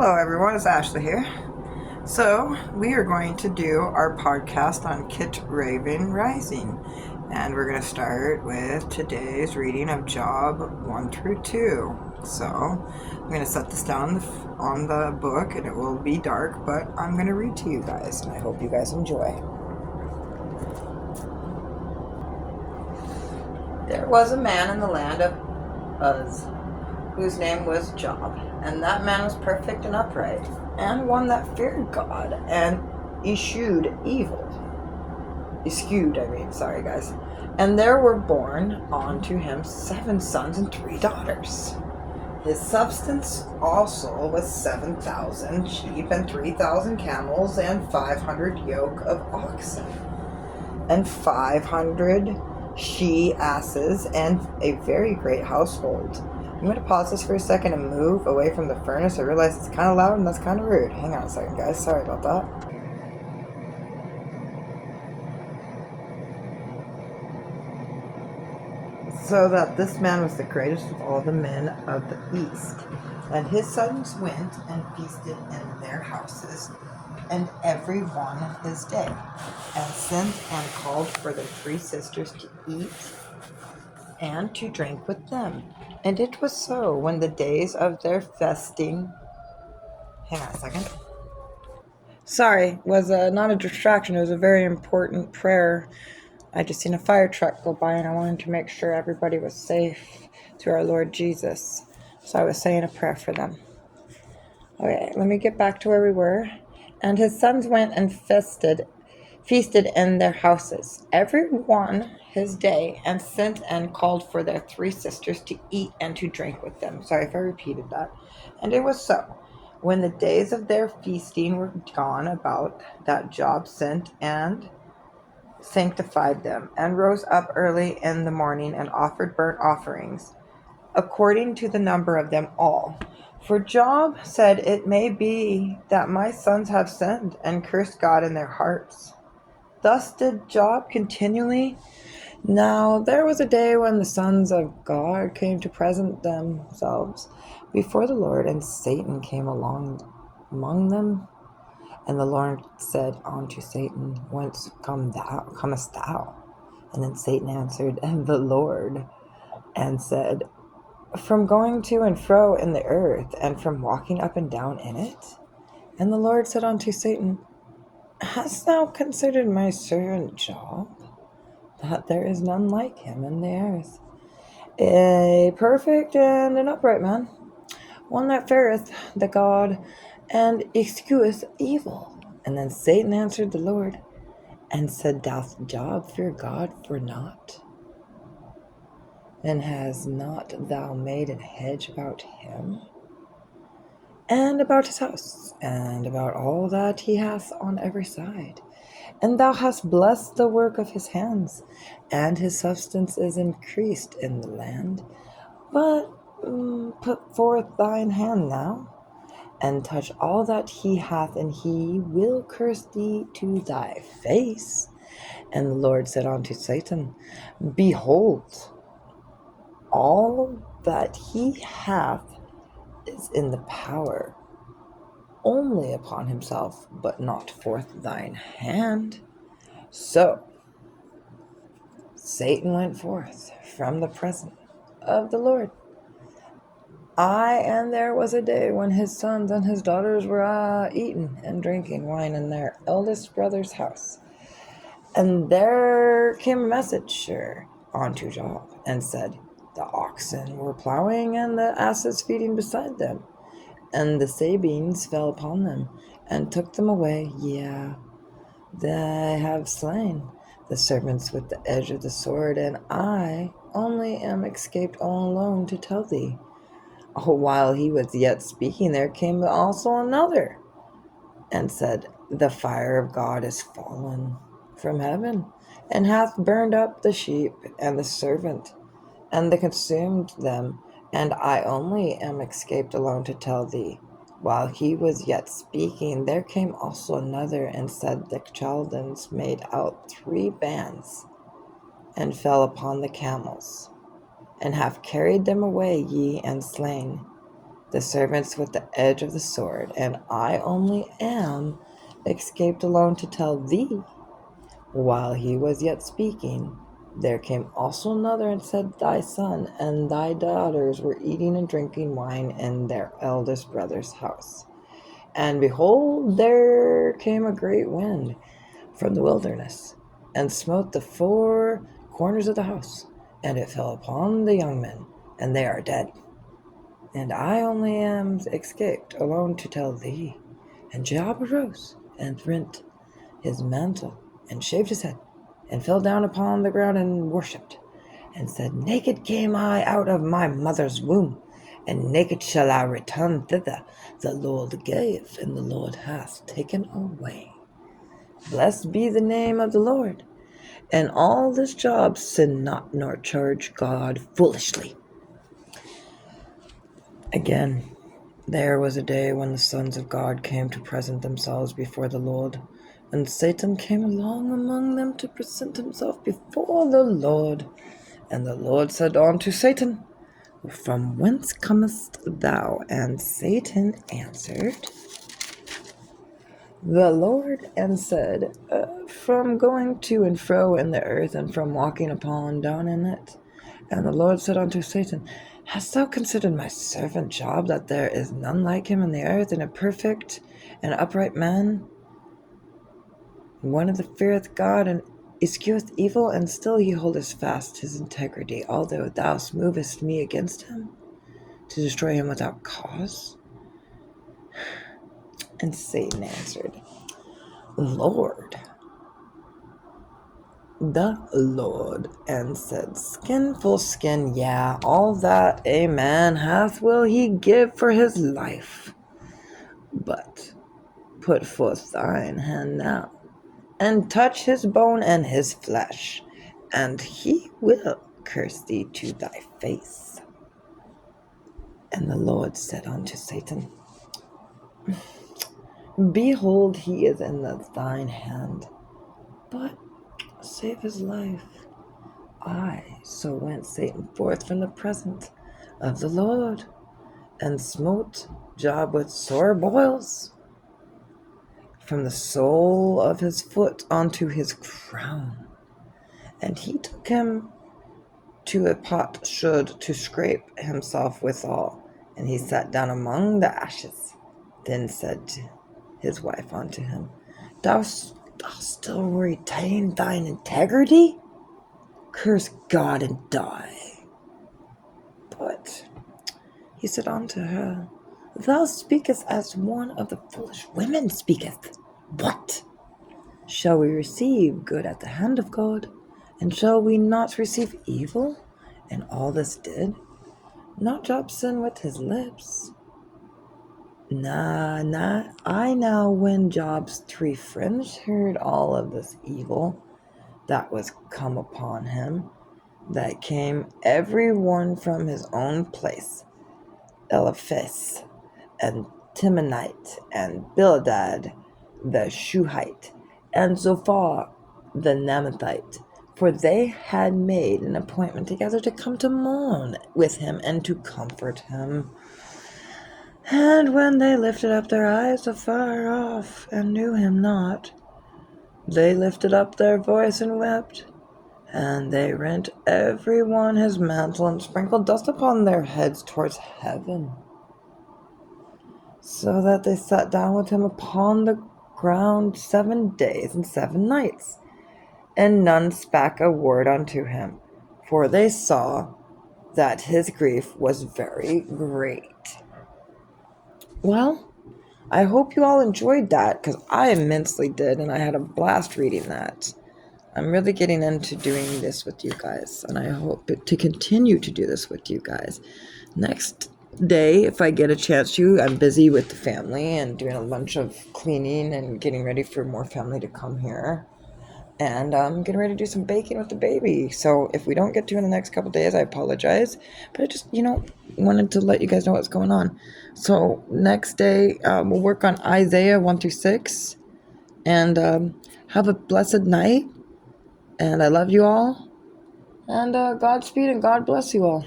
Hello everyone, it's Ashley here. So we are going to do our podcast on Kit Raven Rising. And we're going to start with today's reading of Job 1 through 2. So I'm going to set this down on the book and it will be dark, but I'm going to read to you guys and I hope you guys enjoy. There was a man in the land of Uz, whose name was Job, and that man was perfect and upright, and one that feared God, and eschewed evil. Sorry guys. And there were born unto him 7 sons and 3 daughters. His substance also was 7,000 sheep, and 3,000 camels, and 500 yoke of oxen, and 500 she-asses, and a very great household. I'm going to pause this for a second and move away from the furnace. I realize it's kind of loud and that's kind of rude. Hang on a second, guys. Sorry about that. So that this man was the greatest of all the men of the east. And his sons went and feasted in their houses, and every one his day, and sent and called for their 3 sisters to eat and to drink with them. And it was so when the days of their feasting... Hang on a second. Sorry, was not a distraction. It was a very important prayer. I just seen a fire truck go by and I wanted to make sure everybody was safe through our Lord Jesus. So I was saying a prayer for them. Okay, let me get back to where we were. And his sons went and feasted in their houses, every one his day, and sent and called for their 3 sisters to eat and to drink with them. Sorry if I repeated that. And it was so, when the days of their feasting were gone about, that Job sent and sanctified them, and rose up early in the morning, and offered burnt offerings, according to the number of them all. For Job said, It may be that my sons have sinned, and cursed God in their hearts. Thus did Job continually. Now there was a day when the sons of God came to present themselves before the Lord, and Satan came along among them. And the Lord said unto Satan, Whence comest thou? And then Satan answered the Lord, and said, From going to and fro in the earth, and from walking up and down in it. And the Lord said unto Satan, Hast thou considered my servant Job, that there is none like him in the earth, a perfect and an upright man, one that feareth the God, and escheweth evil? And then Satan answered the Lord, and said, Doth Job fear God for naught? And has not thou made an hedge about him, and about his house, and about all that he hath on every side? And thou hast blessed the work of his hands, and his substance is increased in the land. But put forth thine hand now, and touch all that he hath, and he will curse thee to thy face. And the Lord said unto Satan, Behold, all that he hath is in the power only upon himself, but not forth thine hand. So Satan went forth from the presence of the Lord. And there was a day when his sons and his daughters were eating and drinking wine in their eldest brother's house. And there came a messenger unto Job, and said, The oxen were plowing, and the asses feeding beside them, and the Sabines fell upon them, and took them away. Yea, they have slain the servants with the edge of the sword, and I only am escaped all alone to tell thee. While he was yet speaking, there came also another, and said, The fire of God is fallen from heaven, and hath burned up the sheep and the servant, and consumed them, and I only am escaped alone to tell thee. While he was yet speaking, there came also another, and said, The Chaldeans made out 3 bands, and fell upon the camels, and have carried them away, and slain. the servants with the edge of the sword, and I only am escaped alone to tell thee. While he was yet speaking, there came also another and said, Thy son and thy daughters were eating and drinking wine in their eldest brother's house. And behold, there came a great wind from the wilderness, and smote the four corners of the house, and it fell upon the young men, and they are dead. And I only am escaped alone to tell thee. And Joab arose, and rent his mantle, and shaved his head, and fell down upon the ground, and worshipped, and said, Naked came I out of my mother's womb, and naked shall I return thither. The Lord gave, and the Lord hath taken away. Blessed be the name of the Lord. And all this Job sin not, nor charge God foolishly. Again, there was a day when the sons of God came to present themselves before the Lord, and Satan came along among them to present himself before the Lord. And the Lord said unto Satan, From whence comest thou? And Satan answered the Lord and said, From going to and fro in the earth, and from walking upon down in it. And the Lord said unto Satan, Hast thou considered my servant Job, that there is none like him in the earth, and a perfect and upright man, one that feareth God and escheweth evil, and still he holdeth fast his integrity, although thou movest me against him, to destroy him without cause? And Satan answered, the Lord, and said, Skin for skin, yeah, all that a man hath will he give for his life. But put forth thine hand now, and touch his bone and his flesh, and he will curse thee to thy face. And the Lord said unto Satan, Behold, he is in thine hand, but save his life. So went Satan forth from the presence of the Lord, and smote Job with sore boils, from the sole of his foot unto his crown. And he took him to a potsherd to scrape himself withal, and he sat down among the ashes. Then said his wife unto him, Thou still retain thine integrity? Curse God and die. But he said unto her, Thou speakest as one of the foolish women speaketh. What? Shall we receive good at the hand of God? And shall we not receive evil? And all this did not Job sin with his lips? I now, when Job's three friends heard all of this evil that was come upon him, that came every one from his own place, Eliphaz, and Temanite, and Bildad the Shuhite, and Zophar the Naamathite, for they had made an appointment together to come to mourn with him and to comfort him. And when they lifted up their eyes afar off and knew him not, they lifted up their voice and wept. And they rent every one his mantle and sprinkled dust upon their heads towards heaven, so that they sat down with him upon the ground 7 days and 7 nights. And none spake a word unto him, for they saw that his grief was very great. Well, I hope you all enjoyed that, because I immensely did, and I had a blast reading that. I'm really getting into doing this with you guys, and I hope to continue to do this with you guys. Next day, if I get a chance to, I'm busy with the family and doing a bunch of cleaning and getting ready for more family to come here. And I'm getting ready to do some baking with the baby. So if we don't get to in the next couple days, I apologize. But I just, wanted to let you guys know what's going on. So next day, we'll work on Isaiah 1-6. And have a blessed night. And I love you all. And Godspeed and God bless you all.